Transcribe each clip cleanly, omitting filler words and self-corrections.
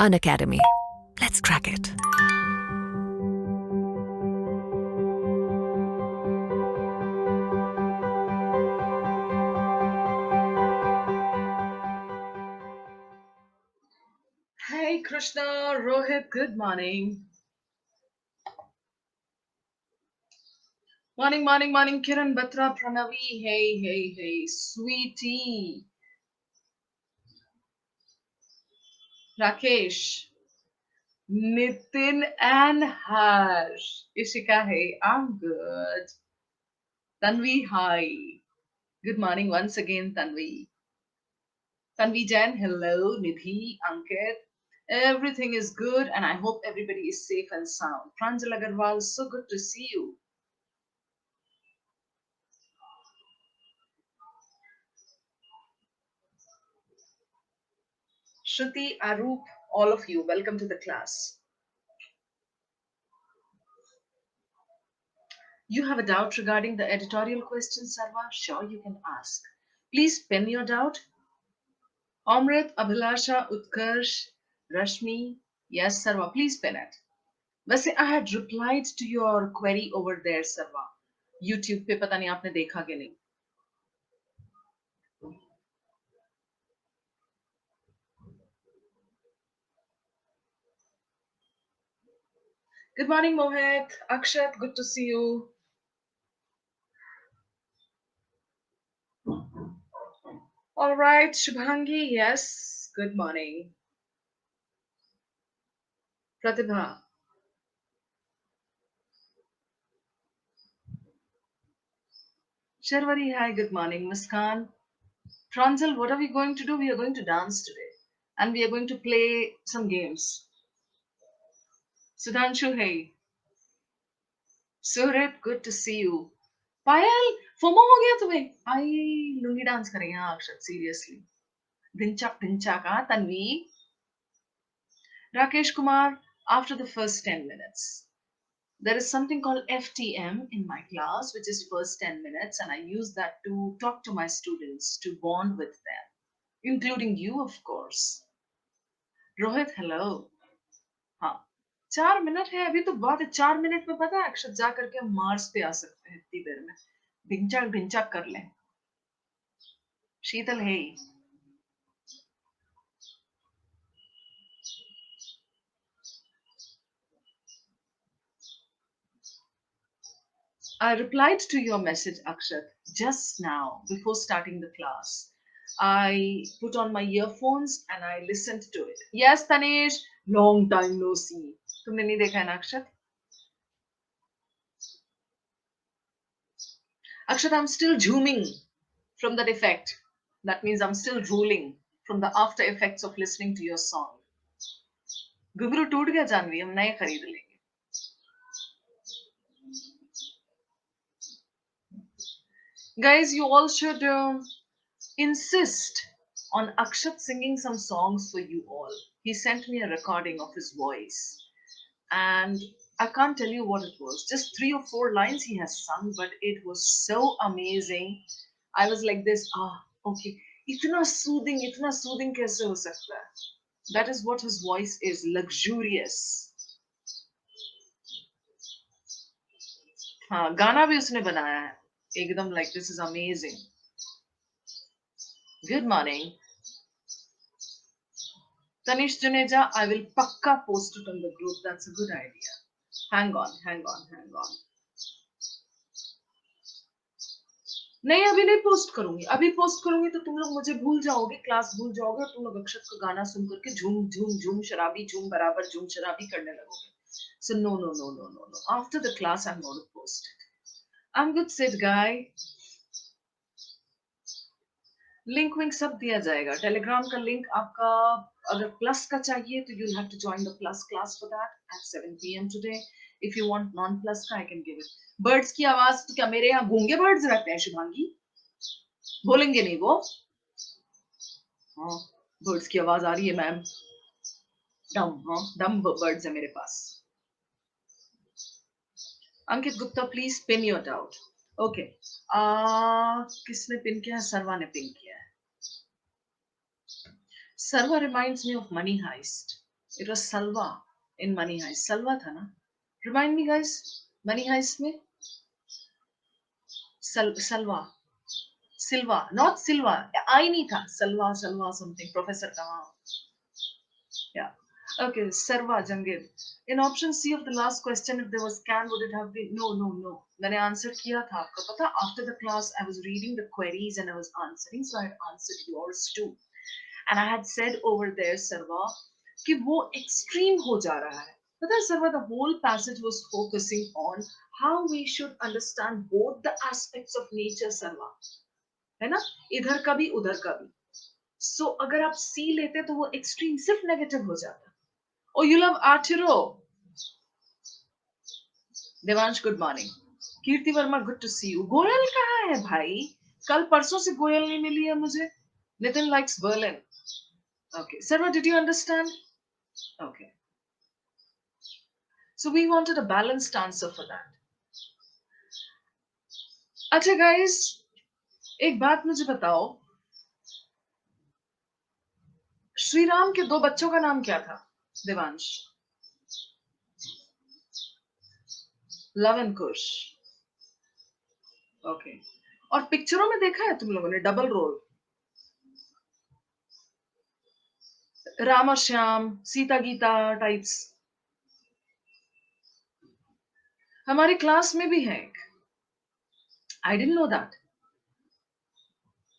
Unacademy. Let's crack it. Hey Krishna, Rohit, good morning. Morning, Kiran, Batra, Pranavi, hey, sweetie. Rakesh, Nitin and Harsh. Ishika, hey, I'm good. Tanvi, hi. Good morning once again, Tanvi. Tanvi Jan, hello. Nidhi, Ankit. Everything is good and I hope everybody is safe and sound. Pranjal Agarwal, so good to see you. Shruti, Arup, all of you, welcome to the class. You have a doubt regarding the editorial question, Sarva? Sure, you can ask. Please pen your doubt. Amrit, Abhilasha, Utkarsh, Rashmi. Yes, Sarva, please pen it. वैसे I had replied to your query over there, Sarva. YouTube पे पता नहीं आपने देखा कि नहीं. Good morning, Mohit. Akshat, good to see you. All right, Shubhangi, yes. Good morning. Pratibha. Sharwari, hi, good morning. Muskan. Pranjal, what are we going to do? We are going to dance today. And we are going to play some games. Sudhanshu, hey. Surit, good to see you. Payal, FOMO हो गया तुम्हें? आई lungi dance करेंगे हाँ अक्षत seriously. Dhinchaak हाँ Tanvi. Rakesh Kumar, after the first 10 minutes. There is something called FTM in my class, which is first 10 minutes, and I use that to talk to my students, to bond with them, including you, of course. Rohit, hello. हाँ 4 minute है अभी तो बहुत है 4 minute में पता है अक्षत जा करके हम मार्स पे आ सकते हैं इतनी देर में ढिंचाक कर लें शीतल है I replied to your message, Akshat, just now before starting the class. I put on my earphones and I listened to it. Yes, Tanesh, long time no see. तुमने नहीं देखा है ना अक्षत? Akshat, I'm still zooming from that effect. That means I'm still drooling from the after effects of listening to your song. घुंघरू टूट गया जानवी हम नए खरीद लेंगे guys you all should insist on Akshat singing some songs for you all. He sent me a recording of his voice and I can't tell you what it was, just 3 or 4 lines he has sung, but it was so amazing. I was like this, okay, itna soothing kaise ho sakta hai? That is what his voice is, luxurious. हाँ गाना भी उसने बनाया है एकदम like this is amazing. Good morning. Tanish Juneja, I will pakka post it on the group. That's a good idea. Hang on. नहीं अभी नहीं पोस्ट करूंगी अभी पोस्ट करूंगी तो तुम लोग मुझे भूल जाओगे क्लास भूल जाओगे और तुम लोग अक्षत का गाना सुन करके झूम झूम झूम शराबी झूम बराबर झूम शराबी करने लगोगे. So no. After the class I'm going to post it. I'm good Sid guy. Link विंक सब दिया जाएगा टेलीग्राम का लिंक आपका अगर प्लस का चाहिए तो you'll have to join the plus class for that at 7 p.m. today. If you want non plus का I can give it. Birds की आवाज तो क्या मेरे यहाँ गूंगे बर्ड्स रहते हैं शुभांगी बोलेंगे नहीं वो हाँ बर्ड्स की आवाज आ रही है मैम डम बर्ड्स है मेरे पास. Ankit Gupta please pin your doubt. Okay किसने पिन किया है सर्वा ने पिन किया है. Sarva reminds me of Money Heist. It was Salva in Money Heist. Salva था ना? Remind me, guys. Money Heist में Salva, Silva, not Silva. I नहीं था. Salva, Salva something. Professor का हाँ. Yeah. Okay, Sarva Jangir. In option C of the last question, if there was can, would it have been? No, no, no. मैंने answer किया था आपको पता. After the class, I was reading the queries and I was answering, so I had answered yours too. And I had said over there, Sarva, कि वो extreme हो जा रहा है. पता है Sarva, the whole passage was focusing on how we should understand both the aspects of nature, Sarva. है ना? इधर का भी उधर का भी. So अगर आप C लेते तो वो extreme सिर्फ negative हो जाता. Oh, you love Arturo. Devansh good morning. Kirti Verma good to see you. Goyal कहाँ है भाई? कल परसों से गोयल नहीं मिली है मुझे. Nitin likes Berlin. Okay, Sarva, did you understand? Okay. So we wanted a balanced answer for that. अच्छा guys, एक बात मुझे बताओ. श्री राम के दो बच्चों का नाम क्या था? Devansh. Love and Kush. Okay. और पिक्चरों में देखा है तुम लोगों ने डबल रोल? राम और श्याम, सीता गीता टाइप्स. हमारे क्लास में भी है एक. I didn't know that.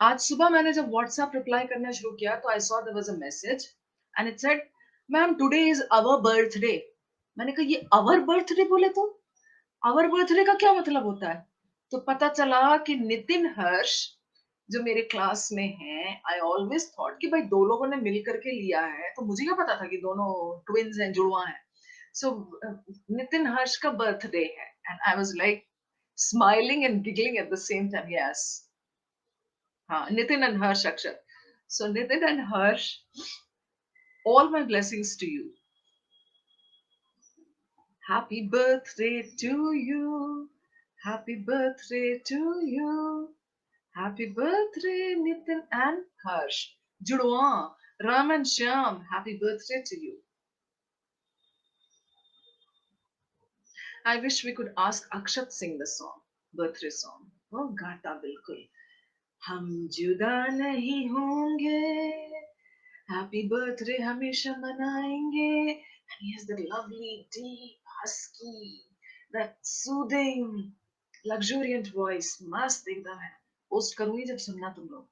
आज सुबह मैंने जब व्हाट्सएप रिप्लाई करना शुरू किया तो I saw there was a message and it said ma'am today is our birthday. मैंने कहा ये आवर बर्थडे बोले तो आवर बर्थडे का क्या मतलब होता है? तो पता चला कि नितिन हर्ष जो मेरे क्लास में है, आई ऑलवेज थॉट कि भाई दो लोगों ने मिल करके लिया है, तो मुझे क्या पता था कि दोनों ट्विन्स हैं, जुड़वा हैं. सो नितिन हर्ष का बर्थडे है and I was like smiling and giggling at the same time. Yes. हाँ, Nitin and Harsh Akshat. So Nitin and Harsh, all my blessings to you. Happy birthday to you. Happy birthday to you. Happy birthday, Nitin and Harsh. Judwa, Ram and Shyam, happy birthday to you. I wish we could ask Akshat sing the song, birthday song. Oh, gata bilkul. हम जुदा नहीं होंगे. Happy birthday हमेशा मनाएंगे. And he has that lovely, deep, husky, that soothing, luxuriant voice. मस्त एकदम है. Post करूंगी जब सुनना तुम लोग.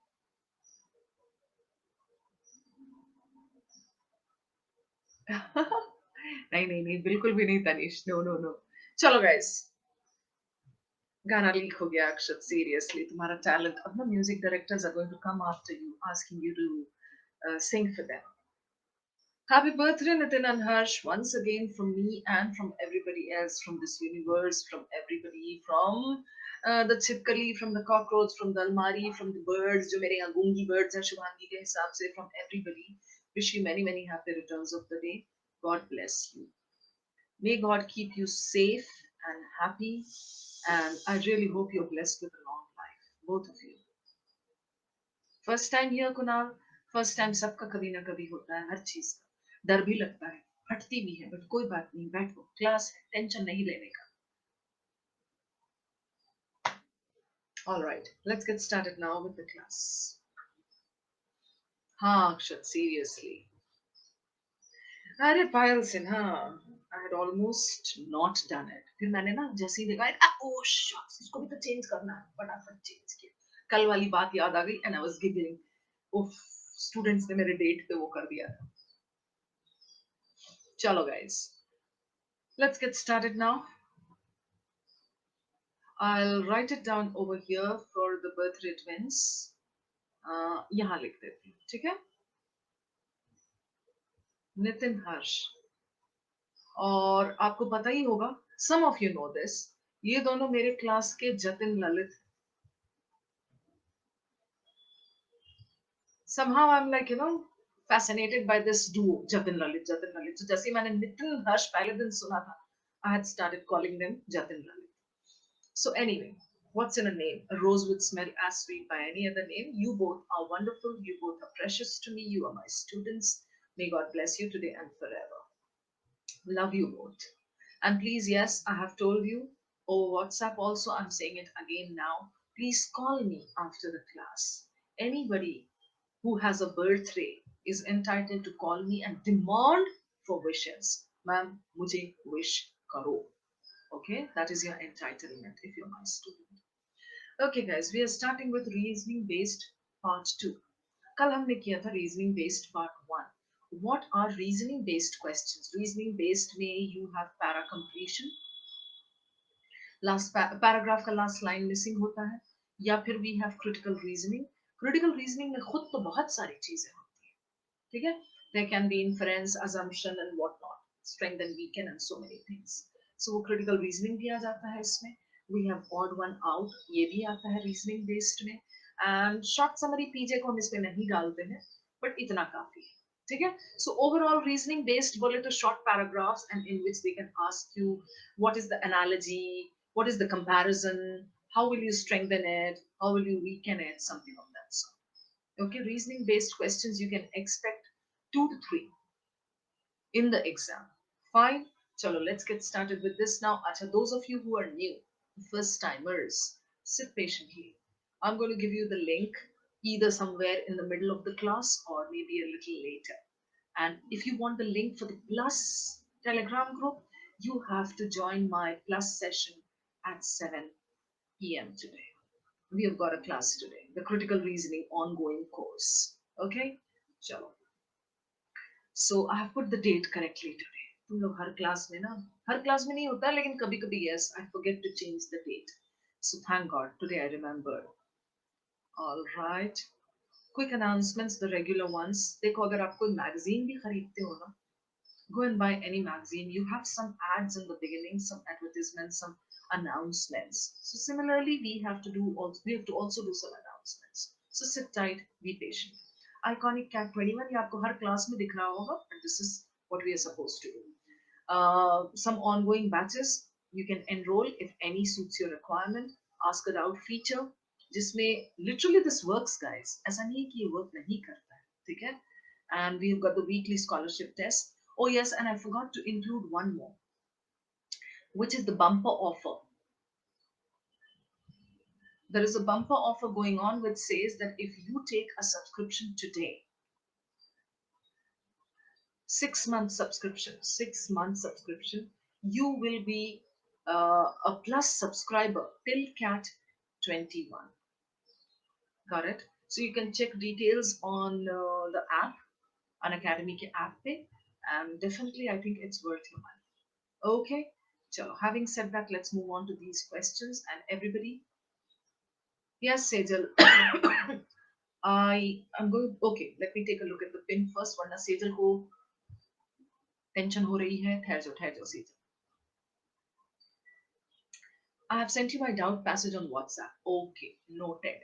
नहीं नहीं नहीं बिल्कुल भी नहीं तनिष. No no no. चलो गाइस. गाना लीक हो गया अक्षत. सीरियसली तुम्हारा टैलेंट. अब ना music directors are going to come after you asking you to sing for them. Happy birthday, Nitin and Harsh, once again from me and from everybody else, from this universe, from everybody, from the chipkali, from the cockroach, from the almari, from the birds, जो मेरे यहाँ गूंगी birds हैं शुभांगी के हिसाब से, from everybody. Wish you many, many happy returns of the day. God bless you. May God keep you safe and happy. And I really hope you're blessed with a long life, both of you. First time here, Kunal. First time सबका कभी ना कभी होता है हर चीज का. डर भी लगता है, फटती भी है, बट कोई बात नहीं. बैठो, क्लास है, टेंशन नहीं लेने का. All right, let's get started now with the class. हाँ अक्षत, seriously. अरे पायल Sinha, I had almost not done it. फिर मैंने ना जैसे ही देखा, oh shucks, इसको भी तो चेंज करना है, फटाफट चेंज किया. कल वाली बात याद आ गई and I was giggling. उफ, स्टूडेंट्स ने मेरे डेट पे वो कर दिया था. चलो guys, let's get started now. I'll write it down over here for the birthday twins. यहाँ लिख देती हूँ, ठीक है? नितिन हर्ष. और आपको पता ही होगा, some of you know this, ये दोनों मेरे क्लास के Jatin Lalit. Somehow I'm like, fascinated by this duo, Jatin Lalit, Jatin Lalit. So जैसे ही मैंने नितिन हर्ष पहले दिन सुना था, I had started calling them Jatin Lalit. So anyway, what's in a name? A rose would smell as sweet by any other name. You both are wonderful. You both are precious to me. You are my students. May God bless you today and forever. Love you both. And please, yes, I have told you over WhatsApp also, I'm saying it again now. Please call me after the class. Anybody who has a birthday is entitled to call me and demand for wishes. Ma'am, mujhe wish karo. Okay, that is your entitlement if you're my student. Okay, guys, we are starting with reasoning based part 2. कल हमने किया था reasoning based part 1. What are reasoning based questions? Reasoning based में you have para completion, last paragraph का last line missing होता है, या फिर we have critical reasoning. Critical reasoning में खुद तो बहुत सारी चीजें होती है, ठीक है. There can be inference, assumption and what not, strength and weaken and so many things. So वो क्रिटिकल रीजनिंग भी आ जाता है इसमें. We have odd one out, ये भी आता है रीजनिंग बेस्ड में. एंड शॉर्ट समरी पीजे को हम इसमें नहीं डालते हैं, बट इतना काफी है, ठीक है. सो ओवरऑल रीजनिंग बेस्ड बोले तो short paragraphs and in which they can ask you what is the analogy, what is the comparison, how will you strengthen it, how will you weaken it, something of that sort. Okay, reasoning based questions you can expect 2 to 3 in the exam. Fine. Chalo, let's get started with this now. Acha, those of you who are new, first timers, sit patiently. I'm going to give you the link either somewhere in the middle of the class or maybe a little later. And if you want the link for the Plus Telegram group, you have to join my Plus session at 7 p.m. today. We have got a class today, the Critical Reasoning Ongoing course. Okay? Chalo. So I have put the date correctly today. तुम लोग हर class में ना, हर class में नहीं होता, लेकिन कभी कभी yes, I forget to change the date. So thank God, today I remembered. All right. Quick announcements, the regular ones. देखो अगर आप कोई magazine भी खरीदते हो ना, go and buy any magazine. You have some ads in the beginning, some advertisements, some announcements. So similarly, we have to also do some announcements. So sit tight, be patient. Iconic CAT 21 ये आपको हर class में दिख रहा होगा, and this is what we are supposed to do. Some ongoing batches you can enroll if any suits your requirement. Ask a doubt feature जिसमें literally this works, guys. ऐसा नहीं है कि ये work नहीं करता है, ठीक है? And we've got the weekly scholarship test. Oh yes, and I forgot to include one more, which is the bumper offer. There is a bumper offer going on which says that if you take a subscription today, 6 month subscription, 6 month subscription, you will be a plus subscriber till CAT 21. Got it? So you can check details on the app, Unacademy ke app pe, and definitely I think it's worth your money. Okay, so having said that, let's move on to these questions. And everybody, yes, Sejal, I am going. Okay, let me take a look at the pin first. वरना Sejal को tension हो रही है. ठहर जाओ Sejal. I have sent you my doubt passage on WhatsApp. Okay, noted.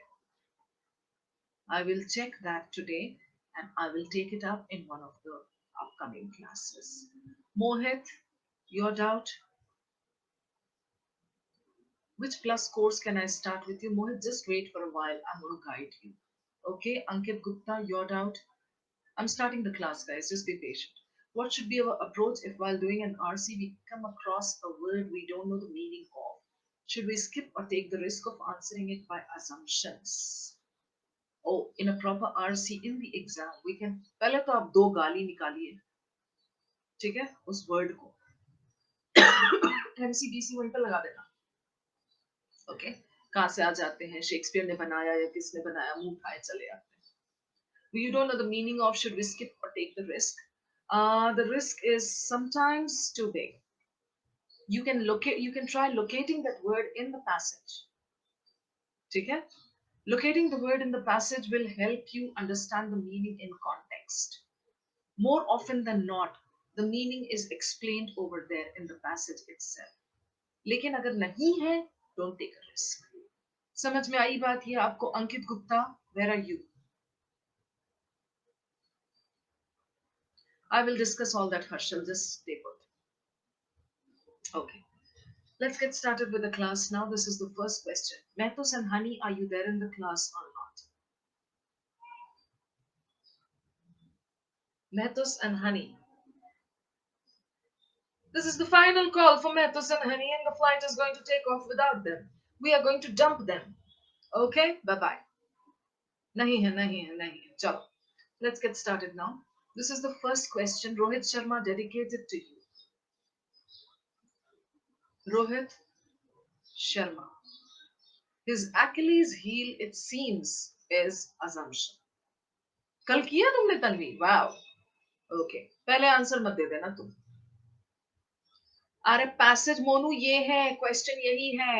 I will check that today, and I will take it up in one of the upcoming classes. Mohit, your doubt? Which plus course can I start with you? Mohit, just wait for a while. I'm going to guide you. Okay, Ankit Gupta, your doubt? I'm starting the class, guys. Just be patient. What should be our approach if while doing an RC we come across a word we don't know the meaning of? Should we skip or take the risk of answering it by assumptions? Oh, in a proper RC in the exam, we can पहले तो आप दो गाली निकालिए, ठीक है, उस word को MCBC वहीं पर लगा देना. ओके, कहाँ से आ जाते हैं, शेक्सपियर ने बनाया या किसने बनाया, मुंह उठाए चले आते हैं. You don't know the meaning of, should we skip or take the risk? The risk is sometimes too big. You can try locating that word in the passage. Okay? Locating the word in the passage will help you understand the meaning in context. More often than not, the meaning is explained over there in the passage itself. लेकिन अगर नहीं है, don't take a risk. समझ में आई बात ये आपको? अंकित Gupta, where are you? I will discuss all that, Harshal. Just stay put. Okay. Let's get started with the class now. This is the first question. Mehtos and Honey, are you there in the class or not? Mehtos and Honey. This is the final call for Mehtus and Honey, and the flight is going to take off without them. We are going to dump them. Okay? Bye-bye. Nahi hai, nahi hai, nahi hai. Chalo. Let's get started now. This is the first question, Rohit Sharma, dedicated to you. Rohit Sharma. His Achilles heel, it seems, is assumption. कल किया तुमने Tanvi? Wow. Okay, पहले answer मत दे देना तुम. अरे passage Monu ये है, क्वेश्चन यही है.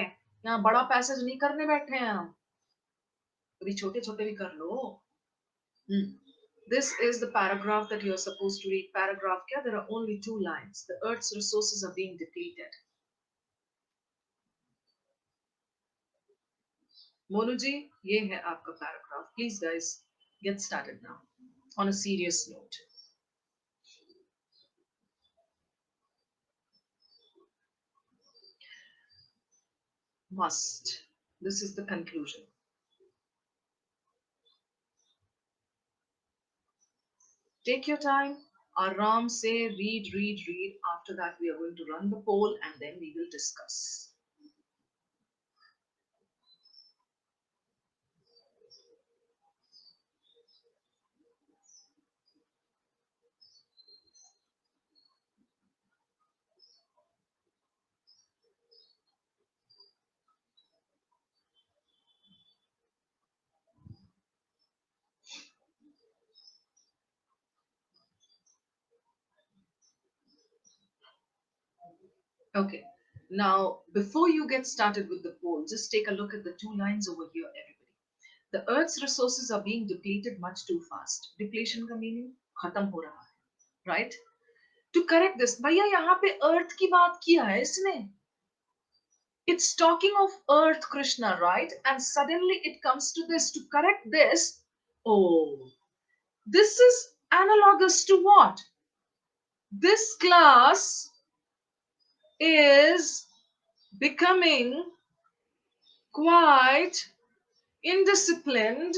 यहाँ बड़ा पैसेज नहीं करने बैठे हैं हम. अभी छोटे छोटे भी कर लो. This is the paragraph that you're supposed to read. Paragraph kya? There are only 2 lines. The Earth's resources are being depleted. Monu ji, ye hai aapka paragraph. Please guys, get started now. On a serious note. Must. This is the conclusion. Take your time. Aram se read, read, read. After that, we are going to run the poll and then we will discuss. Okay. Now, before you get started with the poll, just take a look at the 2 lines over here, everybody. The Earth's resources are being depleted much too fast. Depletion का meaning खत्म हो रहा है, right? To correct this, भैया यहाँ पे Earth की बात किया है इसने. It's talking of Earth, Krishna, right? And suddenly it comes to this. To correct this, oh, this is analogous to what? This class is becoming quite indisciplined,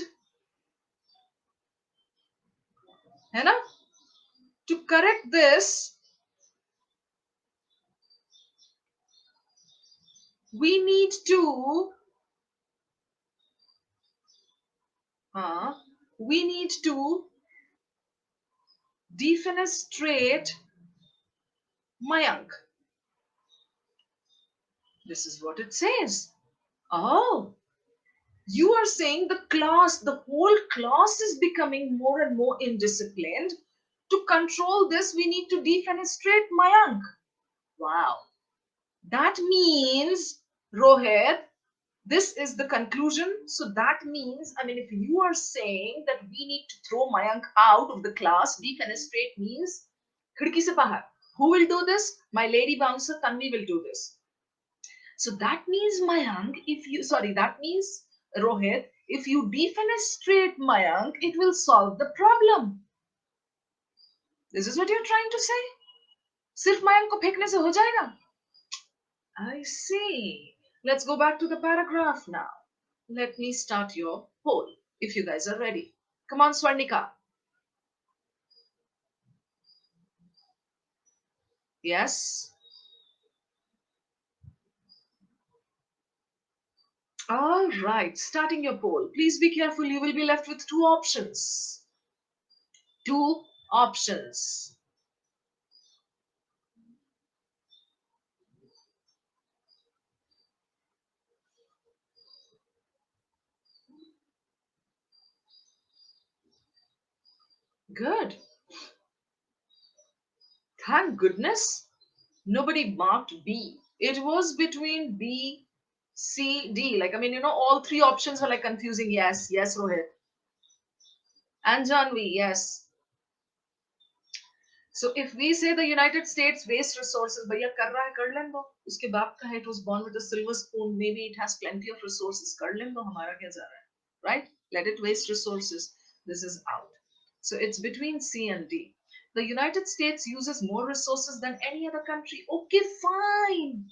है ना? To correct this, we need to defenestrate Mayank. This is what it says. Oh, you are saying the whole class is becoming more and more indisciplined. To control this, we need to defenestrate Mayank. Wow. That means, Rohit, this is the conclusion. So that means, I mean, if you are saying that we need to throw Mayank out of the class, defenestrate means khidki se bahar. Who will do this? My lady bouncer Tanvi will do this. So that means that means Rohit, if you defenestrate Mayank, it will solve the problem. This is what you're trying to say? सिर्फ Mayank को फेंकने से हो जाएगा? I see. Let's go back to the paragraph now. Let me start your poll, if you guys are ready. Come on, Swarnika. Yes? All right, starting your poll. Please be careful, you will be left with 2 options. 2 options. Good. Thank goodness nobody marked B. It was between B, C, D. Like, I mean, all 3 options were like confusing. Yes, yes, Rohit. And Janvi, yes. So if we say the United States waste resources, भैया कर रहा है कर लें दो. उसके बाप का है, it was born with a silver spoon. Maybe it has plenty of resources. कर लें दो, हमारा क्या जा रहा है, right? Let it waste resources. This is out. So it's between C and D. The United States uses more resources than any other country. Okay, fine.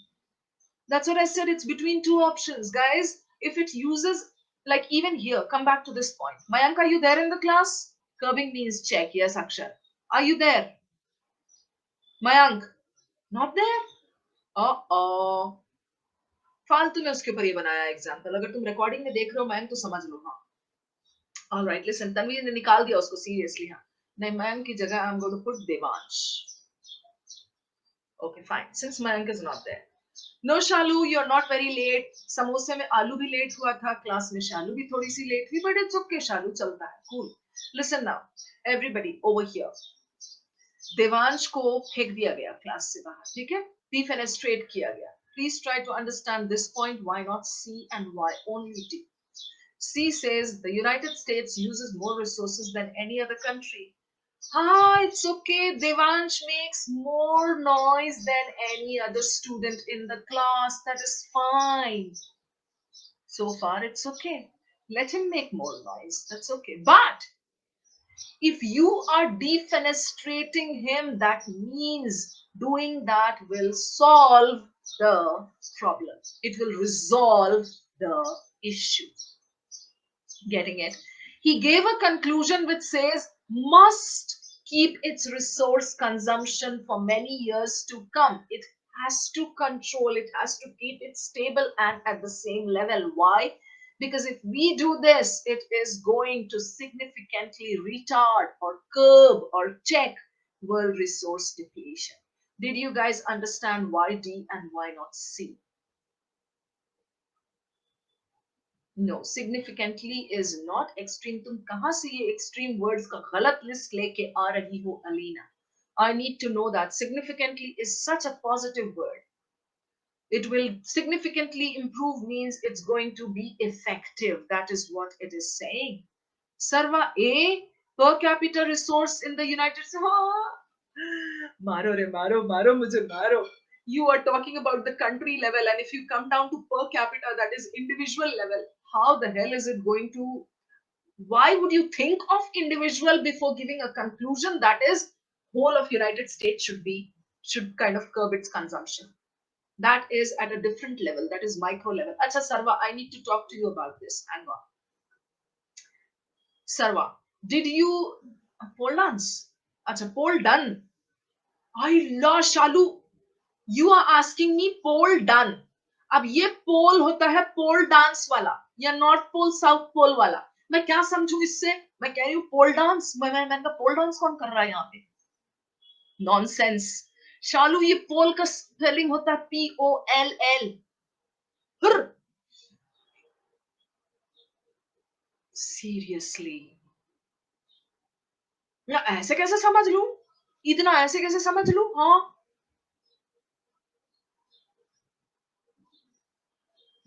That's what I said. It's between 2 options, guys. If it uses, like even here, come back to this point. Mayank, are you there in the class? Curbing means check. Yes, Akshar. Are you there? Mayank. Not there. Uh-oh. फालतू में उसके ऊपर ये बनाया example. अगर तुम recording में देख रहे हो मैम तो समझ लो. हाँ. All right, listen. तन्वी ने निकाल दिया उसको सीरियसली. हाँ. नहीं, मैम की जगह I'm going to put Devansh. Okay, fine. Since Mayank is not there. No, Shalu, you're not very late. समोसे में आलू भी लेट हुआ था. क्लास में शालू भी थोड़ी सी लेट हुई. But it's okay, Shalu. चलता है. Cool. Listen now. Everybody over here. Devansh को फेंक दिया गया क्लास से बाहर. ठीक है? Defenestrate किया गया. Please try to understand this point. Why not C and why only D? C says the United States uses more resources than any other country. Ah, it's okay. Devansh makes more noise than any other student in the class. That is fine. So far, it's okay. Let him make more noise. That's okay. But if you are defenestrating him, that means doing that will solve the problem. It will resolve the issue. Getting it? He gave a conclusion which says must keep its resource consumption for many years to come. It has to control, it has to keep it stable and at the same level. Why? Because if we do this, it is going to significantly retard or curb or check world resource depletion. Did you guys understand why D and why not C? No, significantly is not extreme. तुम कहाँ से ये extreme words का गलत list लेके आ रही हो, Alina? I need to know that. Significantly is such a positive word. It will significantly improve means it's going to be effective. That is what it is saying. Sarva A, per capita resource in the United States. Maro re maro, maro mujhe maro. You are talking about the country level, and if you come down to per capita, that is individual level. How the hell is it going to? Why would you think of individual before giving a conclusion that is whole of United States should kind of curb its consumption? That is at a different level. That is micro level. Acha Sarva, I need to talk to you about this. Hang on. Sarva, did you pole dance? Acha, pole done. I love Shalu. You are asking me pole done. अब ये पोल होता है pole dance वाला या north pole south pole वाला. मैं क्या समझू इससे? मैं कह रही हूँ पोल डांस. मैंने कहा पोल डांस कौन कर रहा है यहाँ पे? नॉनसेंस. शालू, ये पोल का स्पेलिंग होता है POLL. सीरियसली मैं ऐसे कैसे समझ लूं? इतना ऐसे कैसे समझ लूं? हाँ,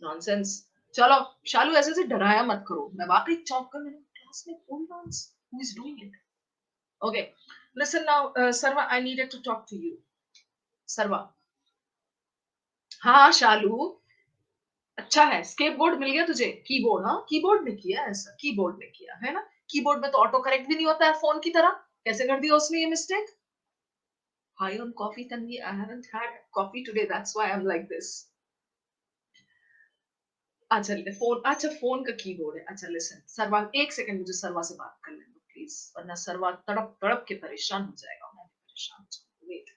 नॉनसेंस. चलो शालू, ऐसे से डराया मत करो. मैं वाकई चौंक कर, मैंने क्लास में pole dance. Who is doing it? Okay, listen now. Sarva, I needed to talk to you. Sarva. हाँ शालू, अच्छा है. स्केपबोर्ड मिल गया तुझे? कीबोर्ड? हाँ, कीबोर्ड में किया ऐसा. कीबोर्ड में किया है ना? कीबोर्ड में तो ऑटो करेक्ट भी नहीं होता है फोन की तरह. कैसे कर दिया उसने ये mistake? High on coffee, Tanvi. I haven't had coffee today. That's why I'm like this. अच्छा फोन. अच्छा, फोन का कीबोर्ड है. अच्छा लिसन सरवा, एक सेकंड मुझे सरवा से बात कर लेने दो प्लीज, वरना सरवा तड़प तड़प के परेशान हो जाएगा. मैं भी परेशान हो जाऊंगी. वेट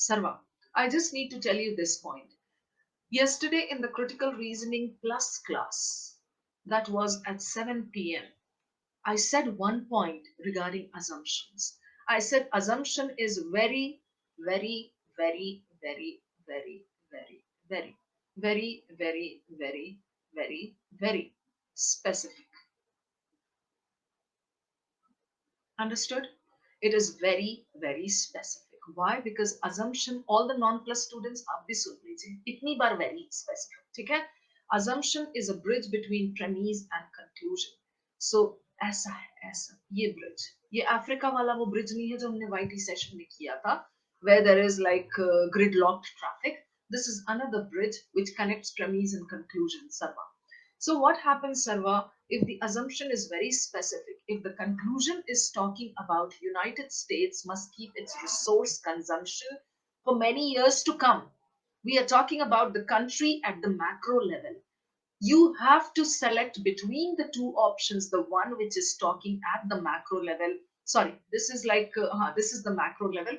सरवा, I just need to tell you this point. Yesterday in the critical reasoning plus class that was at 7 p.m. I said one point regarding assumptions. I said assumption is very, very, very, very, very, very, very, very, very, very, very, very specific. Understood? It is very, very specific. Why? Because assumption, all the non-plus students, आप भी सुन लीजिए, इतनी बार very specific. ठीक है? Assumption is a bridge between premise and conclusion. So ऐसा है, ऐसा ये bridge. ये अफ्रीका वाला वो bridge नहीं है जो हमने YT session में किया था, where there is like gridlocked traffic. This is another bridge which connects premise and conclusion. Sarva. So what happens, Sarva, if the assumption is very specific, if the conclusion is talking about United States must keep its resource consumption for many years to come, we are talking about the country at the macro level. You have to select between the two options, the one which is talking at the macro level. Sorry, this is like, this is the macro level.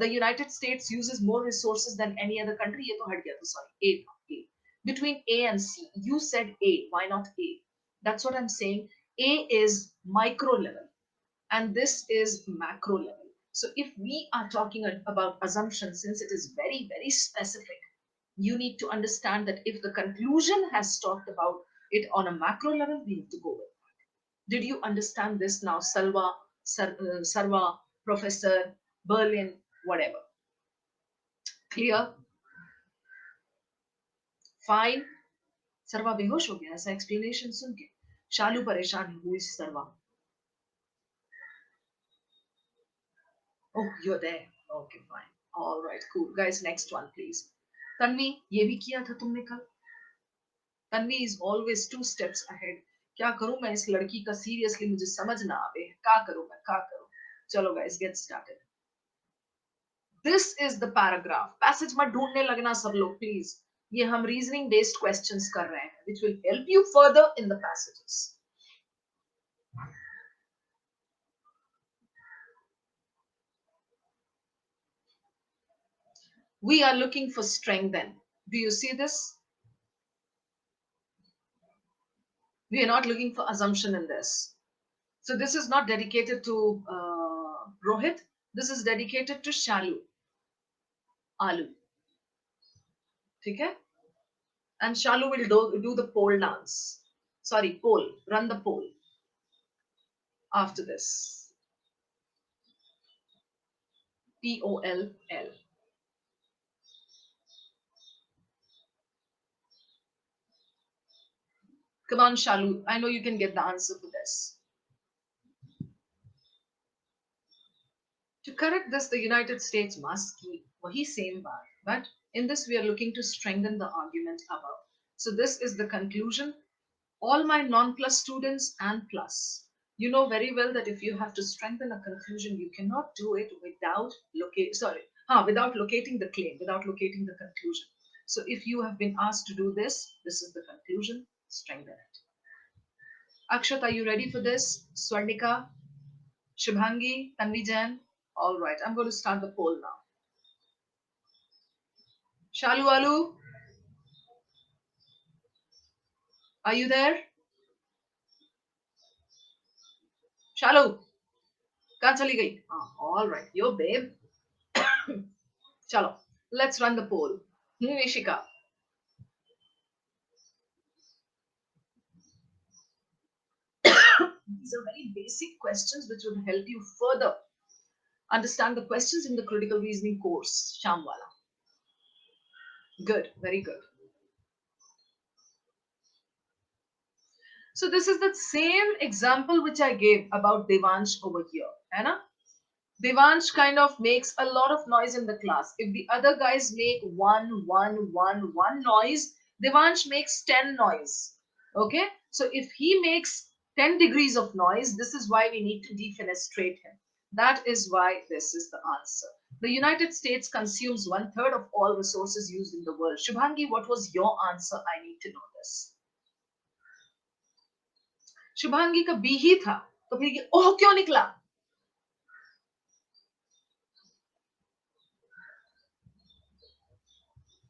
the United States uses more resources than any other country. ये तो हट गया, तो sorry, A. Between A and C, you said A. Why not A? That's what I'm saying. A is micro level, and this is macro level. So if we are talking about assumption, since it is very, very specific, you need to understand that if the conclusion has talked about it on a macro level, we need to go with that. Did you understand this now, Salwa, Sarva, Professor, Berlin, whatever? Clear? Fine. Sarva बेहोश हो गया ऐसा explanation सुन के. शालू परेशान है. Who is Sarva? Oh, you're there. Okay, fine. All right, cool. Guys, next one, please. Tanvi, ये भी किया था तुमने कल. Tanvi is always 2 steps ahead. क्या करूं मैं इस लड़की का, seriously मुझे समझ ना आवे. क्या करूं मैं, क्या करूं. चलो guys, get started. This is the paragraph. Passage मत ढूंढने लगना सब लोग, please. ये हम reasoning based questions कर रहे हैं, which will help you further in the passages. We are looking for strength then. Do you see this? We are not looking for assumption in this. So this is not dedicated to Rohit. This is dedicated to Shalu. Alu. Okay? And Shalu will do the pole dance. Sorry, pole. Run the pole. After this. P-O-L-L. Come on, Shalu. I know you can get the answer to this. To correct this, the United States must keep wahi same baat. But in this, we are looking to strengthen the argument above. So this is the conclusion. All my non-plus students and plus, you know very well that if you have to strengthen a conclusion, you cannot do it without without locating the claim, without locating the conclusion. So if you have been asked to do this, this is the conclusion. Strengthen it. Akshat, are you ready for this? Swarnika, Shubhangi, Tanvi Jain. All right, I'm going to start the poll now. Shalu Alu, are you there? Shalu, kahan chali gayi? All right, yo babe. Chalo, let's run the poll. Nishika. These are very basic questions which will help you further understand the questions in the critical reasoning course, Shamwala. Good, very good. So this is the same example which I gave about Devansh over here. Hai na? Devansh kind of makes a lot of noise in the class. If the other guys make one noise, Devansh makes 10 noise. Okay? So if he makes 10 degrees of noise, this is why we need to defenestrate him. That is why this is the answer. The United States consumes 1/3 of all resources used in the world. Shubhangi, what was your answer? I need to know this. Shubhangi का B ही था, तो फिर ओह क्यों निकला?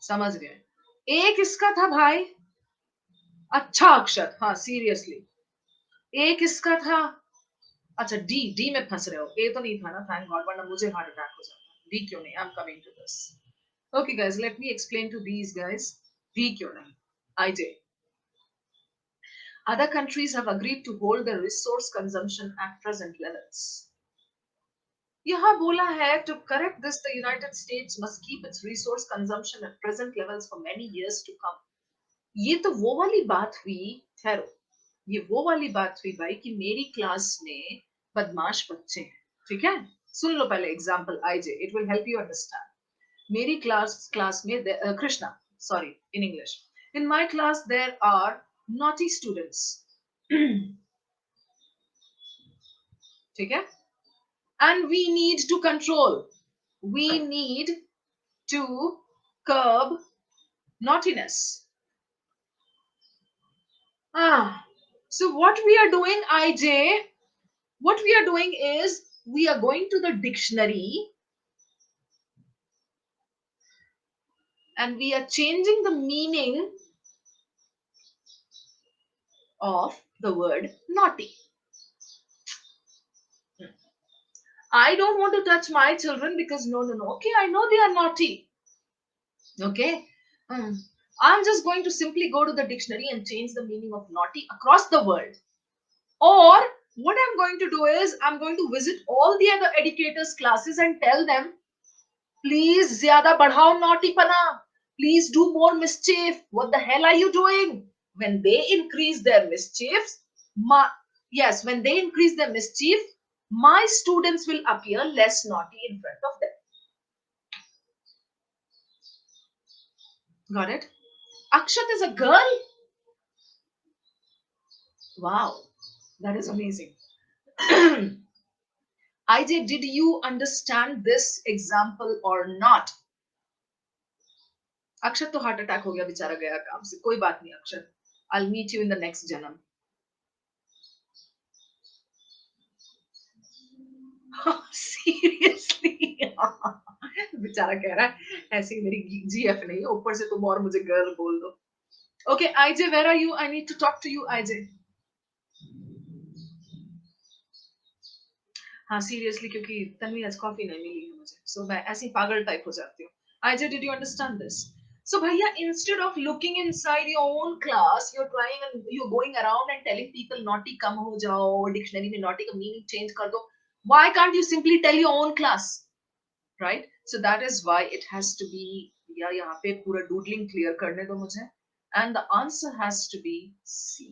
समझ गए? ए किसका था भाई? अच्छा अक्षत, हाँ सीरियसली ए किसका था? अच्छा डी में फंस रहे हो. ए तो नहीं था ना, थैंक गॉड, वरना मुझे हार्ट अटैक हो जाता. डी क्यों नहीं? I am coming to this. Okay guys, let me explain to these guys. D क्यों नहीं? IJ. Other countries have agreed to hold their resource consumption at present levels. यहाँ बोला है to correct this, the United States must keep its resource consumption at present levels for many years to come. ये तो वो वाली बात हुई, ठहरो, ये वो वाली बात हुई भाई कि मेरी क्लास में बदमाश बच्चे हैं. ठीक है, सुन लो पहले example IJ, it will help you understand. मेरी क्लास में Krishna, sorry, in English, in my class there are naughty students. ठीक है, and we need to control, we need to curb naughtiness. So what we are doing, IJ, what we are doing is we are going to the dictionary and we are changing the meaning of the word naughty. I don't want to touch my children because no, no, no. Okay, I know they are naughty. Okay. Hmm. I'm just going to simply go to the dictionary and change the meaning of naughty across the world. Or what I'm going to do is I'm going to visit all the other educators' classes and tell them, please, zyada badhao naughty pana. Please do more mischief. What the hell are you doing? When they increase their mischiefs, my, yes, when they increase their mischief, my students will appear less naughty in front of them. Got it? Akshat is a girl? Wow, that is amazing. IJ, did you understand this example or not? अक्षत तो heart attack हो गया बेचारा गया काम से कोई बात नहीं अक्षत I'll meet you in the next जन्म सीरियसली बेचारा कह रहा है ऐसी मेरी जीएफ नहीं है ऊपर से तुम और मुझे गर्ल बोल दो okay IJ where are you I need to talk to you IJ हाँ सीरियसली क्योंकि तन्वी आज कॉफी नहीं मिली है मुझे सो मैं ऐसी पागल टाइप हो जाती हूँ IJ did you understand this So Bhaiya, instead of looking inside your own class, you're trying and you're going around and telling people naughty kam ho jao, dictionary mein naughty ka meaning change kar do. Why can't you simply tell your own class? Right? So that is why it has to be, या यहाँ पे पूरा doodling clear करने दो मुझे. And the answer has to be C.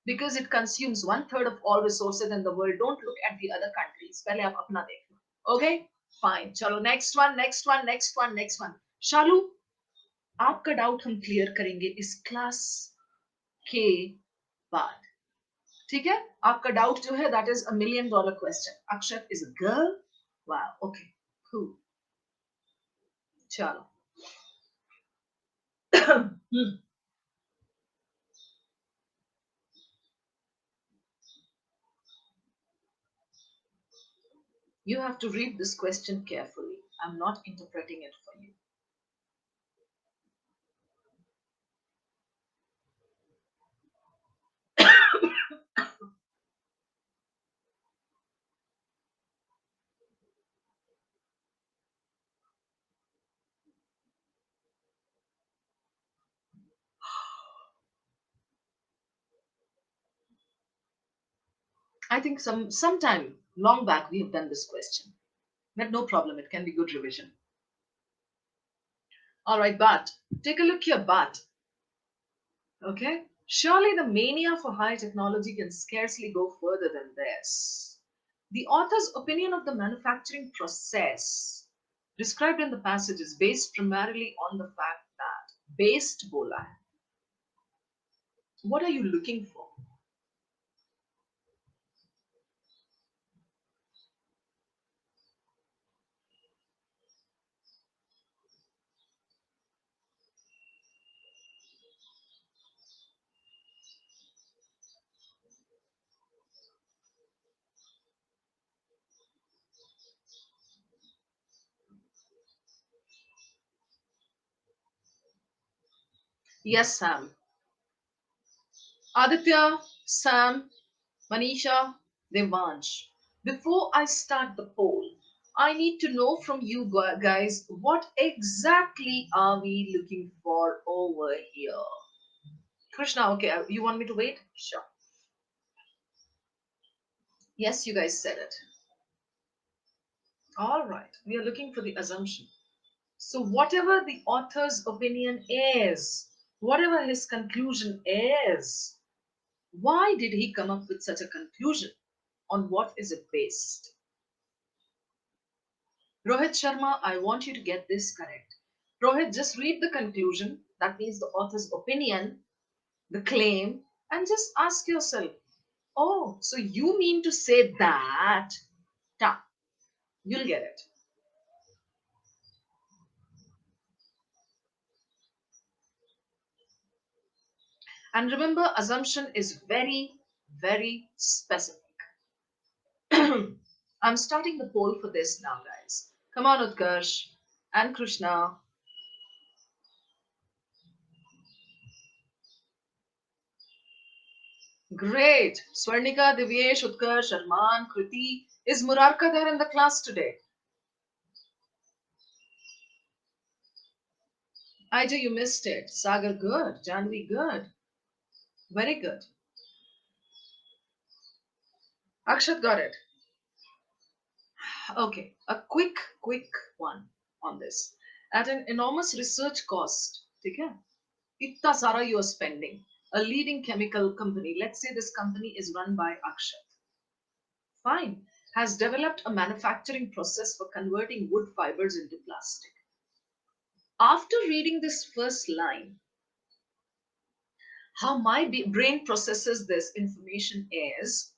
Because it consumes 1/3 of all resources in the world. Don't look at the other countries. पहले आप अपना देख लो. Okay? Fine. चलो next one, next one, next one, next one. शालू आपका doubt हम clear करेंगे इस class के बाद ठीक है आपका डाउट जो है that is $1 million question Akshat is a girl wow okay cool चलो you have to read this question carefully I'm not interpreting it for you I think sometime long back we have done this question but no problem it can be good revision all right but take a look here but okay. Surely the mania for high technology can scarcely go further than this. The author's opinion of the manufacturing process described in the passage is based primarily on the fact that based bola. What are you looking for? Yes, Sam. Aditya, Sam, Manisha, Devansh. Before I start the poll, I need to know from you guys what exactly are we looking for over here? Krishna, okay, you want me to wait? Sure. Yes, you guys said it. All right, we are looking for the assumption. So, whatever the author's opinion is, whatever his conclusion is, why did he come up with such a conclusion? On what is it based? Rohit Sharma, I want you to get this correct. Rohit, just read the conclusion, that means the author's opinion, the claim, and just ask yourself, oh, so you mean to say that? Ta, you'll get it. And remember, assumption is very, very specific. I'm starting the poll for this now, guys. Come on, Utkarsh and Krishna. Great. Swarnika, Divyesh, Utkarsh, Arman, Kriti. Is Murarka there in the class today? Aija, you missed it. Sagar, good. Janvi, good. Very good. Akshat got it. Okay, a quick one on this. At an enormous research cost, ठीक है? इतना सारा you are spending. A leading chemical company, let's say this company is run by Akshat. Fine, has developed a manufacturing process for converting wood fibers into plastic. After reading this first line, how my brain processes this information is,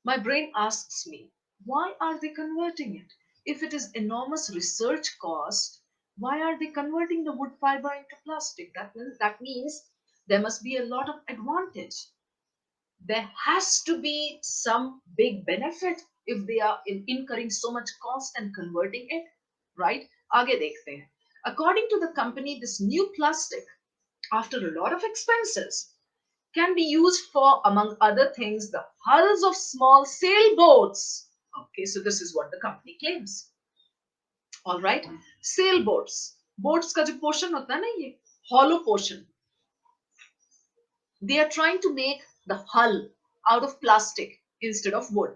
my brain asks me, why are they converting it? If it is enormous research cost, why are they converting the wood fiber into plastic? That means there must be a lot of advantage. There has to be some big benefit if they are incurring so much cost and converting it, right? आगे देखते हैं. According to the company, this new plastic, after a lot of expenses, can be used for, among other things, the hulls of small sailboats. Okay, so this is what the company claims. All right, sailboats. Boats का जो portion होता है ना ये hollow portion. They are trying to make the hull out of plastic instead of wood.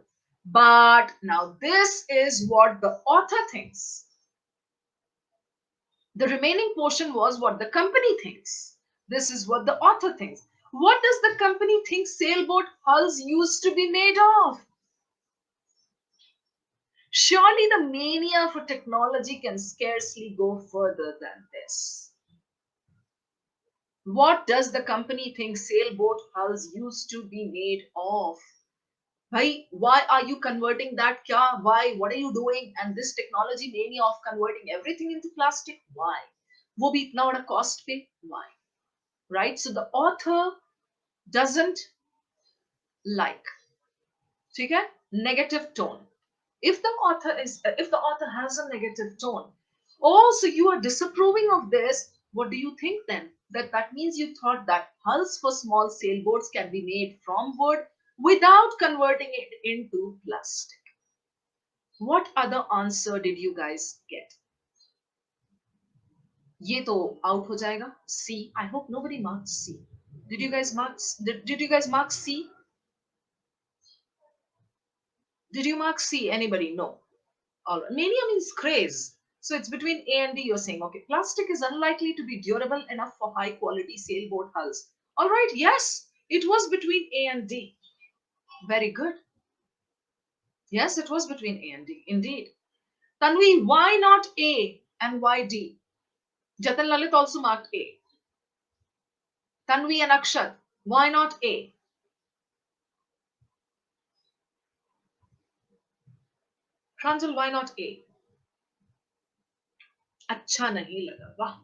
But now this is what the author thinks. The remaining portion was what the company thinks. This is what the author thinks. What does the company think sailboat hulls used to be made of? Surely the mania for technology can scarcely go further than this. What does the company think sailboat hulls used to be made of? Why are you converting that? Kya? Why? What are you doing? And this technology mania of converting everything into plastic? Why? वो भी इतना बड़ा cost पे? Why? Right? So the author doesn't like, ठीक है? Negative tone. If the author has a negative tone, oh, so you are disapproving of this. What do you think then? That means you thought that hulls for small sailboats can be made from wood without converting it into plastic. What other answer did you guys get? ये तो out हो जाएगा. C. I hope nobody marked C. Did you guys mark? Did you guys mark C? Did you mark C? Anybody? No. All right. Mania means craze. So it's between A and D. You're saying, okay, plastic is unlikely to be durable enough for high quality sailboat hulls. All right. Yes, it was between A and D. Very good. Yes, it was between A and D. Indeed. Tanvi, why not A and why D? Jatan Lalit also marked A. Tanvi and Akshat, why not A? Pranjal, why not A? अच्छा नहीं लगा, वाह.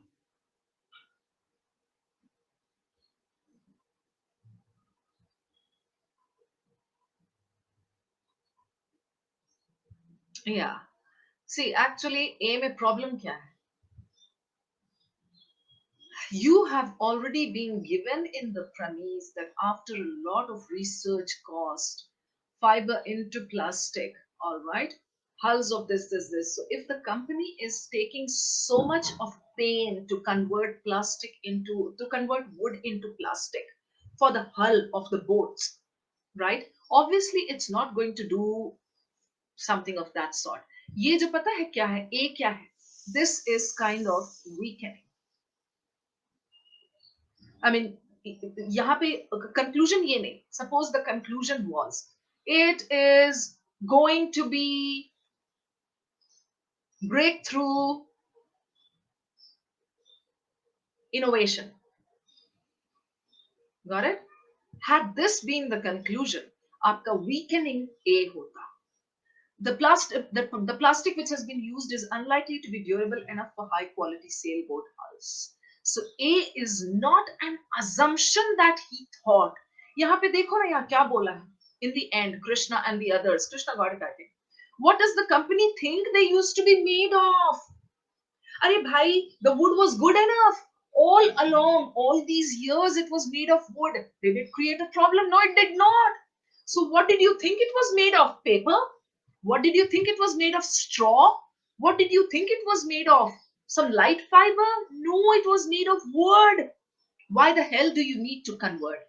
Yeah. See, actually, A में problem क्या है? You have already been given in the premise that after a lot of research cost, fiber into plastic, all right, hulls of this. So if the company is taking so much of pain to convert to convert wood into plastic for the hull of the boats, right? Obviously, it's not going to do something of that sort. ये जो पता है क्या है? A क्या है? This is kind of weakening. I mean, यहाँ पे conclusion ये नहीं. Suppose the conclusion was, it is going to be breakthrough innovation. Got it? Had this been the conclusion, आपका weakening A होता. The plastic which has been used is unlikely to be durable enough for high quality sailboat hulls. So A is not an assumption that he thought. यहाँ पे देखो ना यहाँ क्या बोला है. In the end, Krishna and the others, Krishna got it, I think. What does the company think they used to be made of? अरे भाई, the wood was good enough. All along, all these years, it was made of wood. Did it create a problem? No, it did not. So, what did you think it was made of? Paper? What did you think it was made of? Straw? What did you think it was made of? Some light fiber? No, it was made of wood. Why the hell do you need to convert?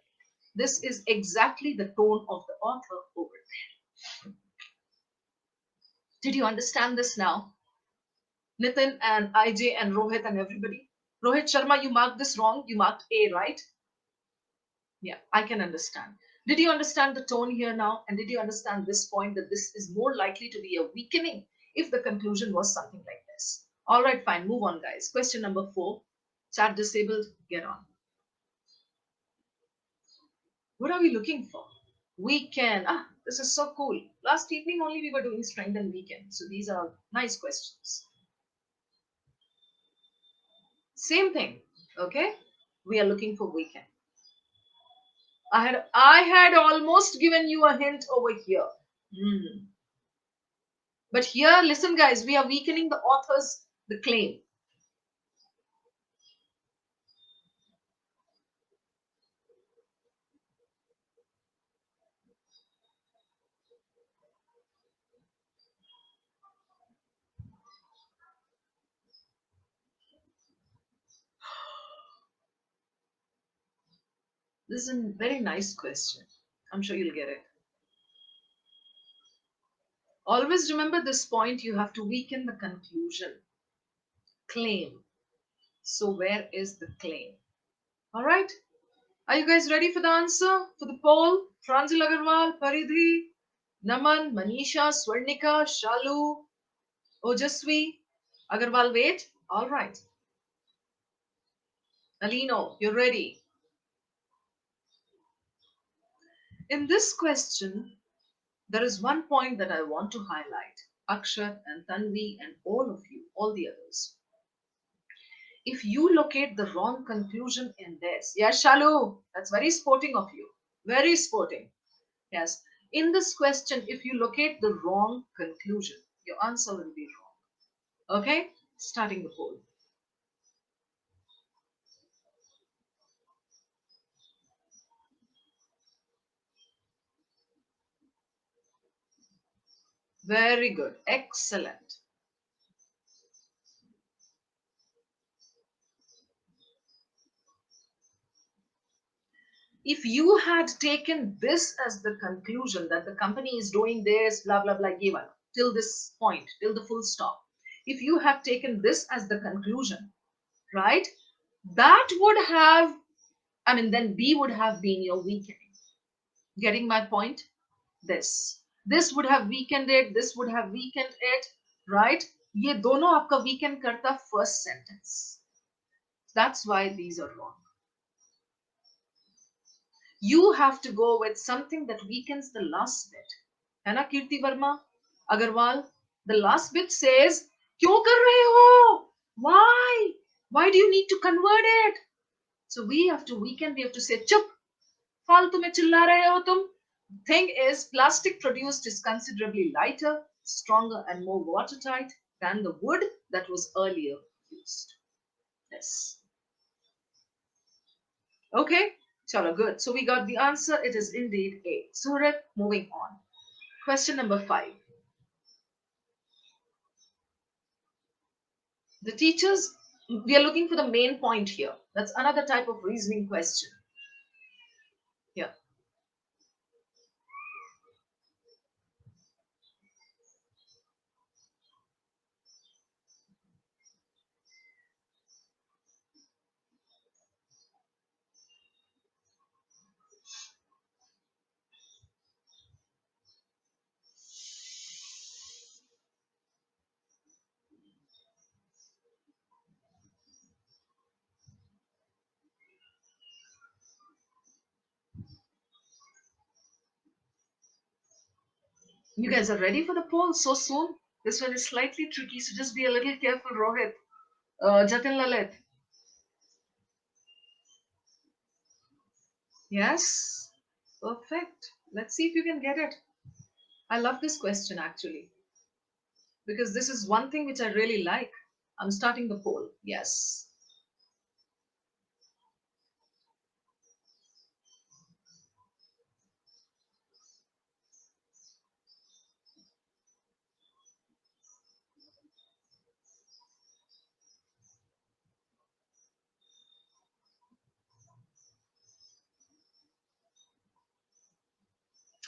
This is exactly the tone of the author over there. Did you understand this now? Nitin and IJ and Rohit and everybody. Rohit Sharma, you marked this wrong. You marked A, right? Yeah, I can understand. Did you understand the tone here now? And did you understand this point that this is more likely to be a weakening if the conclusion was something like this? All right, fine. Move on, guys. Question number 4. Chat disabled. Get on. What are we looking for? Weekend. Ah, this is so cool. Last evening only we were doing strength and weekend. So these are nice questions. Same thing. Okay. We are looking for weekend. I had almost given you a hint over here. But here, listen, guys, we are weakening the author's the claim. This is a very nice question. I'm sure you'll get it. Always remember this point. You have to weaken the conclusion. Claim. So where is the claim? All right. Are you guys ready for the answer? For the poll? Franzil Agarwal, Paridhi, Naman, Manisha, Swarnika, Shalu, Ojaswi, Agarwal, wait. All right. Alino, you're ready. In this question, there is one point that I want to highlight. Akshat and Tanvi and all of you, all the others. If you locate the wrong conclusion in this, yes, Shalu, that's very sporting of you. Very sporting. Yes. In this question, if you locate the wrong conclusion, your answer will be wrong. Okay? Starting the poll. Very good. Excellent. If you had taken this as the conclusion that the company is doing this, blah, blah, blah, given till this point, till the full stop, if you had taken this as the conclusion, right, that would have, then B would have been your weakening. Getting my point? This would have weakened it, this would have weakened it, right? ये दोनों आपका weaken करता first sentence. That's why these are wrong. You have to go with something that weakens the last bit. है ना कीर्ति Verma Agarwal? The last bit says क्यों कर रहे हो? Why do you need to convert it? So we have to weaken, we have to say चुप फालतू में चिल्ला रहे हो तुम. Thing is, plastic produced is considerably lighter, stronger and more watertight than the wood that was earlier used. Yes. Okay, chalo, good. So we got the answer. It is indeed A. Surat, moving on. Question number 5. The teachers, we are looking for the main point here. That's another type of reasoning question. Yeah. You guys are ready for the poll so soon? This one is slightly tricky, so just be a little careful, Rohit. Jatin Lalit. Yes? Perfect. Let's see if you can get it. I love this question actually, because this is one thing which I really like. I'm starting the poll. Yes.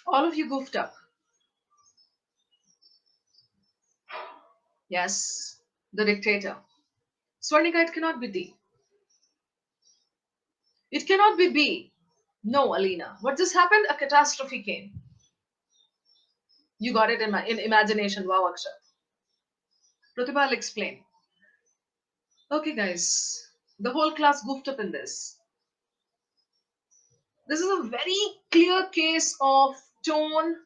All of you goofed up. Yes, the dictator. Swarnika, it cannot be D. It cannot be B. No, Alina. What just happened? A catastrophe came. You got it in imagination. Wow, Akshat. Pratibha, I'll explain. Okay, guys. The whole class goofed up in this. This is a very clear case of tone,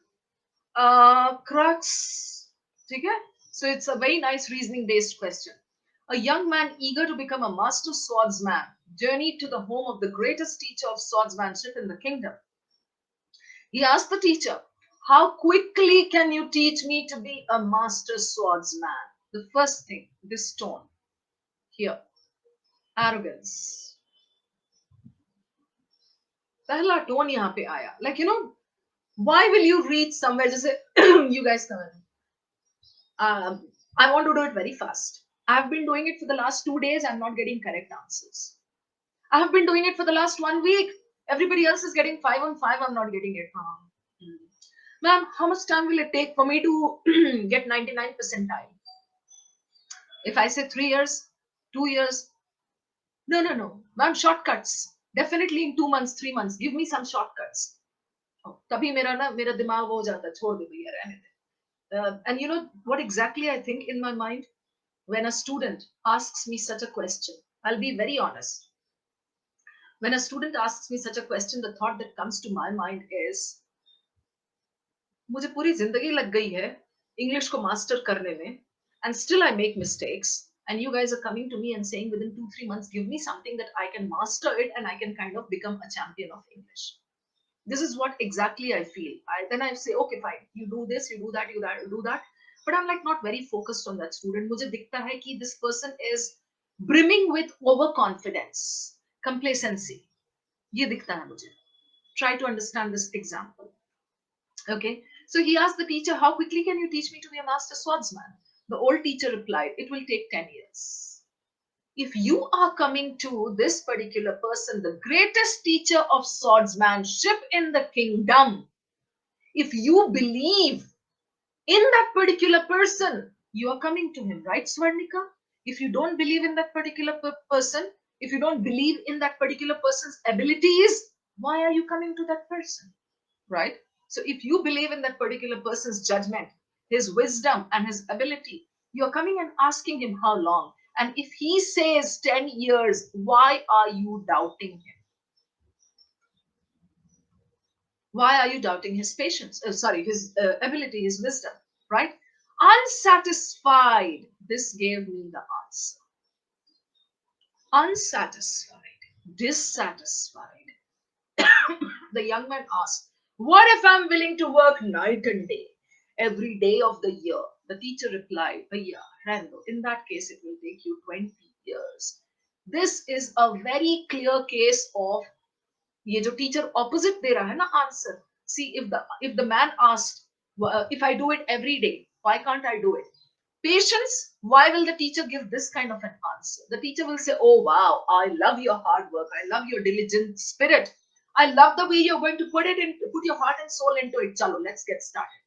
crux. Okay? So it's a very nice reasoning based question. A young man eager to become a master swordsman journeyed to the home of the greatest teacher of swordsmanship in the kingdom. He asked the teacher, "How quickly can you teach me to be a master swordsman?" The first thing, this tone here, arrogance. पहला tone यहाँ पे आया. Like, why will you reach somewhere? Just say, you guys come in. I want to do it very fast. I've been doing it for the last 2 days. I'm not getting correct answers. I have been doing it for the last 1 week. Everybody else is getting 5 on 5. I'm not getting it. Ma'am, how much time will it take for me to get 99 percentile? If I say 3 years, 2 years, no. Ma'am, shortcuts. Definitely in 2 months, 3 months. Give me some shortcuts. तभी मेरा दिमाग हो जाता है, छोड़ दे भैया रहने दे. And you know what exactly I think in my mind? When a student asks me such a question, I'll be very honest. When a student asks me such a question, the thought that comes to my mind is, मुझे पूरी जिंदगी लग गई है English को master करने में, and still I make mistakes, and you guys are coming to me and saying within 2-3 months, give me something that I can master it and I can kind of become a champion of English. This is what exactly I feel. Then I say, okay, fine, you do this, you do that, you do that. But I'm like not very focused on that student. मुझे दिखता है कि this person is brimming with overconfidence, complacency. ये दिखता है मुझे. Try to understand this example. Okay, so he asked the teacher, "How quickly can you teach me to be a master swordsman?" The old teacher replied, "It will take 10 years. If you are coming to this particular person, the greatest teacher of swordsmanship in the kingdom, if you believe in that particular person, you are coming to him, right, Swarnika? If you don't believe in that particular person, if you don't believe in that particular person's abilities, why are you coming to that person, right? So if you believe in that particular person's judgment, his wisdom, and his ability, you're coming and asking him how long. And if he says 10 years, why are you doubting him? Why are you doubting his patience? His ability, his wisdom, right? Unsatisfied. This gave me the answer. Unsatisfied, dissatisfied. The young man asked, "What if I'm willing to work night and day, every day of the year?" The teacher replied, "Bhaiya, Rando, in that case, it will take you 20 years. This is a very clear case of ये जो teacher opposite दे रहा है ना answer. See, if the man asked, if I do it every day, why can't I do it? Patience, why will the teacher give this kind of an answer? The teacher will say, "Oh wow, I love your hard work, I love your diligent spirit, I love the way you're going to put your heart and soul into it. Chalo, let's get started."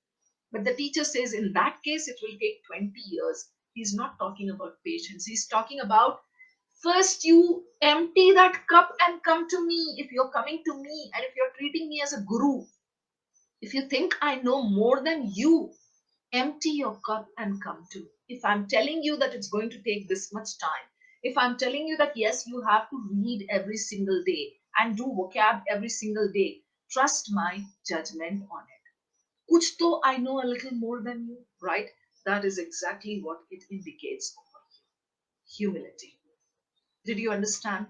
But the teacher says, in that case, it will take 20 years. He's not talking about patience. He's talking about, first you empty that cup and come to me. If you're coming to me and if you're treating me as a guru, if you think I know more than you, empty your cup and come to me. If I'm telling you that it's going to take this much time, if I'm telling you that yes, you have to read every single day and do vocab every single day, trust my judgment on it. Kuch to I know a little more than you, right? That is exactly what it indicates over here. Humility. Did you understand?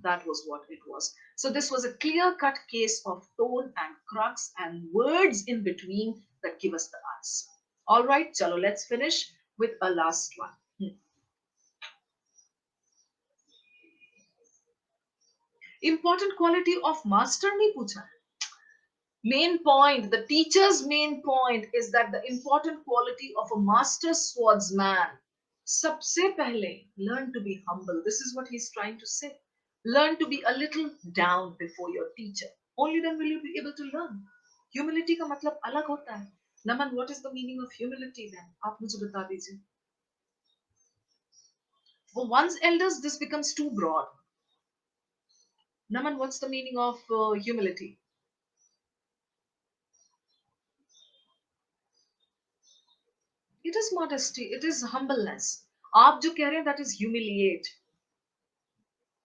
That was what it was. So this was a clear-cut case of tone and crux and words in between that give us the answer. All right, chalo, let's finish with a last one. Important quality of master nahi pucha. Main point, the teacher's main point is that the important quality of a master swordsman, sabse pehle, learn to be humble. This is what he's trying to say. Learn to be a little down before your teacher. Only then will you be able to learn. Humility का मतलब अलग होता है. नमन, what is the meaning of humility then? आप मुझे बता दीजिए. For one's elders, this becomes too broad. Naman, what's the meaning of humility? It is modesty. It is humbleness. आप जो कह रहे हैं, that is humiliate.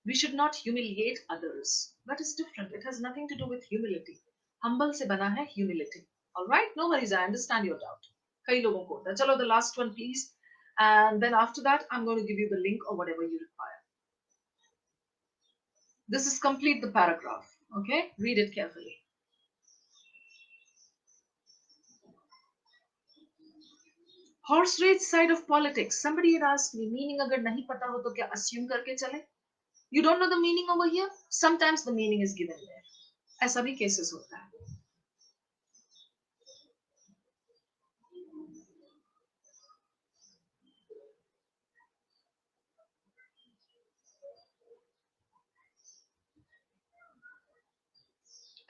We should not humiliate others. That is different. It has nothing to do with humility. Humble से बना है humility. All right? No worries. I understand your doubt. कई लोगों को होता है. चलो, the last one, please. And then after that, I'm going to give you the link or whatever you require. This is complete the paragraph. Okay? Read it carefully. Horse race side of politics. Somebody had asked me, meaning अगर नहीं पता हो तो क्या assume करके चले? You don't know the meaning over here? Sometimes the meaning is given there. ऐसा भी cases होता है.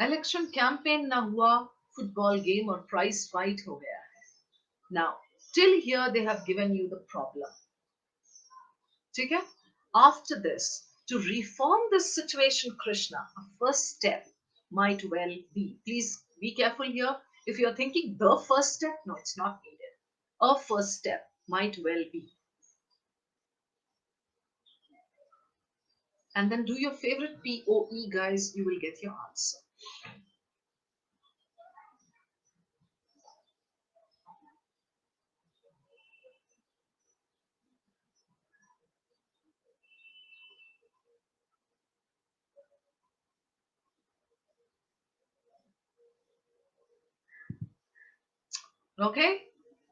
Election campaign ना हुआ, football game और prize fight हो गया है. Now, till here they have given you the problem. ठीक है? After this, to reform this situation, Krishna, a first step might well be. Please be careful here. If you're thinking the first step, no, it's not needed. A first step might well be. And then do your favorite POE, guys. You will get your answer. Okay?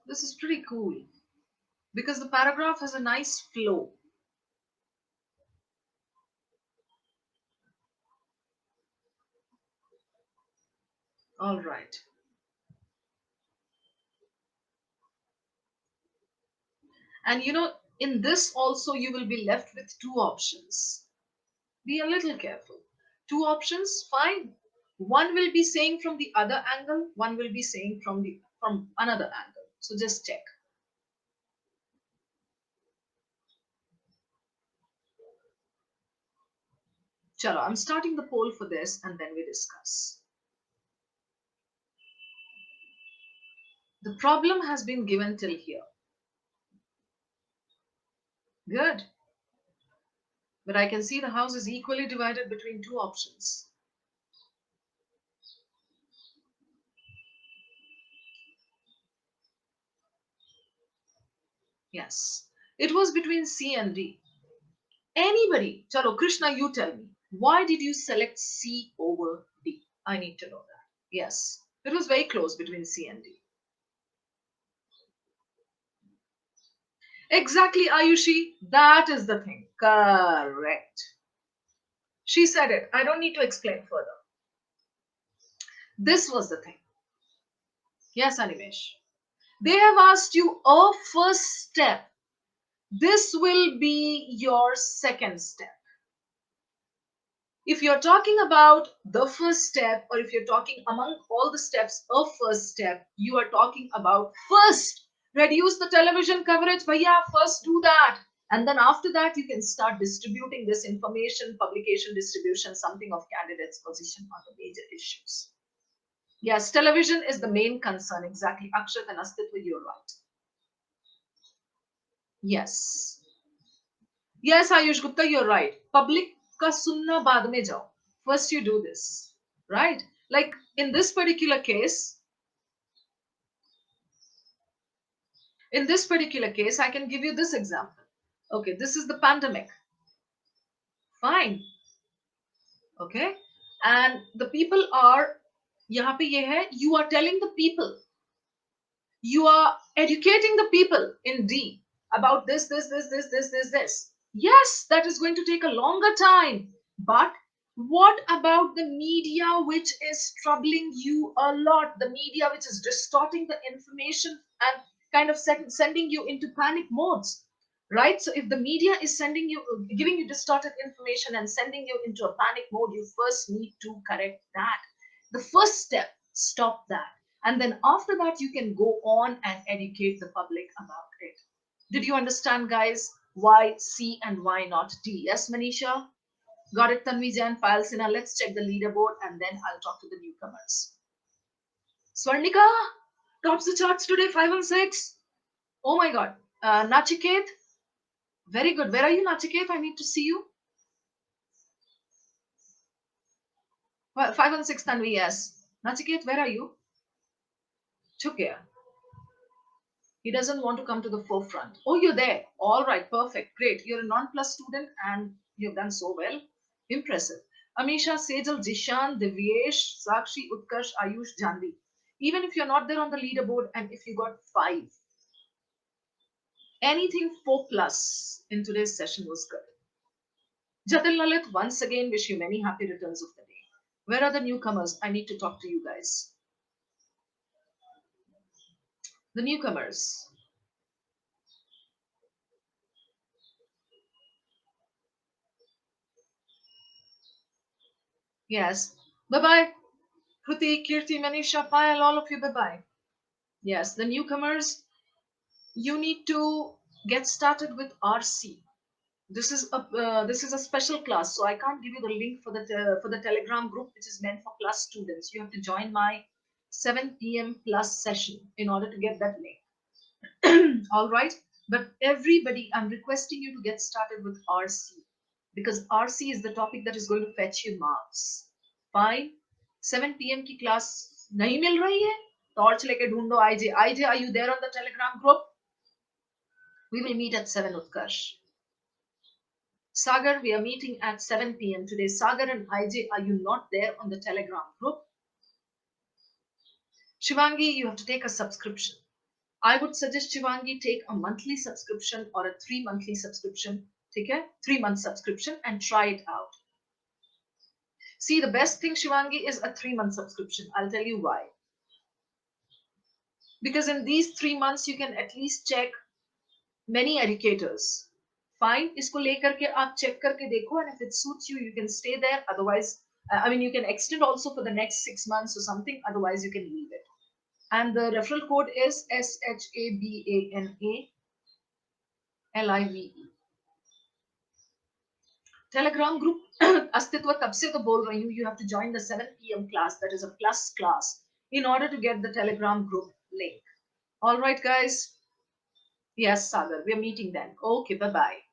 This is pretty cool because the paragraph has a nice flow. All right. And you know, in this also you will be left with two options. Be a little careful. Two options, fine. One will be saying from the other angle, one will be saying from another angle. So just check. Chalo, I'm starting the poll for this and then we discuss. The problem has been given till here. Good. But I can see the house is equally divided between two options. Yes. It was between C and D. Anybody, Chalo, Krishna, you tell me, why did you select C over D? I need to know that. Yes. It was very close between C and D. Exactly, Ayushi. That is the thing. Correct. She said it. I don't need to explain further. This was the thing. Yes, Animesh. They have asked you a first step. This will be your second step. If you're talking about the first step, or if you're talking among all the steps of first step, you are talking about first reduce the television coverage. Bhaiya, first do that. And then after that, you can start distributing this information, publication distribution, something of candidates' position on the major issues. Yes, television is the main concern. Exactly. Akshat and Astitva, you're right. Yes. Yes, Ayush Gupta, you're right. Public ka sunna baad mein jao. First you do this, right? Like in this particular case, I can give you this example. Okay, this is the pandemic. Fine. Okay. And the people are, yahan pe ye hai, you are telling the people, you are educating the people in D about this. Yes, that is going to take a longer time. But what about the media which is troubling you a lot? The media which is distorting the information and kind of sending you into panic modes, right? So if the media is giving you distorted information and sending you into a panic mode, you first need to correct that. The first step, Stop that. And then after that, you can go on and educate the public about it. Did you understand, guys? Why C and why not D? Yes, Manisha? Got it, Tanvi Jain, Payal Sinha. Let's check the leaderboard and then I'll talk to the newcomers. Swarnika tops the charts today, 5 and 6. Oh my God. Nachiket, very good. Where are you, Nachiket? I need to see you. Well, 5 and 6, Tanvi, yes. Nachiket, where are you? Chukya. He doesn't want to come to the forefront. Oh, you're there. All right, perfect. Great. You're a non-plus student and you've done so well. Impressive. Amisha, Sejal, Jishan, Divyesh, Sakshi, Utkarsh, Ayush, Janvi. Even if you're not there on the leaderboard and if you got 5, anything 4 plus in today's session was good. Jatil Lalit, once again, wish you many happy returns of the day. Where are the newcomers? I need to talk to you guys. The newcomers. Yes. Bye-bye. Kruti, Kirti, Manisha, Payal, all of you, bye-bye. Yes, the newcomers, you need to get started with RC. This is a special class, so I can't give you the link for the Telegram group, which is meant for plus students. You have to join my 7 p.m. plus session in order to get that link. All right, but everybody, I'm requesting you to get started with RC because RC is the topic that is going to fetch you marks. Fine. 7 p.m. की class नहीं मिल रही है? Torch लेके ढूंढो IJ. IJ, are you there on the Telegram group? We will meet at 7, Utkarsh. Sagar, we are meeting at 7 p.m. today. Sagar and IJ, are you not there on the Telegram group? Shivangi, you have to take a subscription. I would suggest Shivangi take a monthly subscription or a 3 monthly subscription. Take a 3-month subscription and try it out. See, the best thing, Shivangi, is a 3-month subscription. I'll tell you why. Because in these 3 months, you can at least check many educators. Fine, इसको लेकर के आप check करके देखो, and if it suits you, you can stay there. Otherwise, you can extend also for the next 6 months or something. Otherwise, you can leave it. And the referral code is SHABANALIVE. Telegram group अस्तित्व तब से तो बोल रही हूँ. You have to join the 7 p.m. class. That is a plus class in order to get the Telegram group link. All right, guys. Yes, Sagar, we are meeting then. Okay, bye-bye.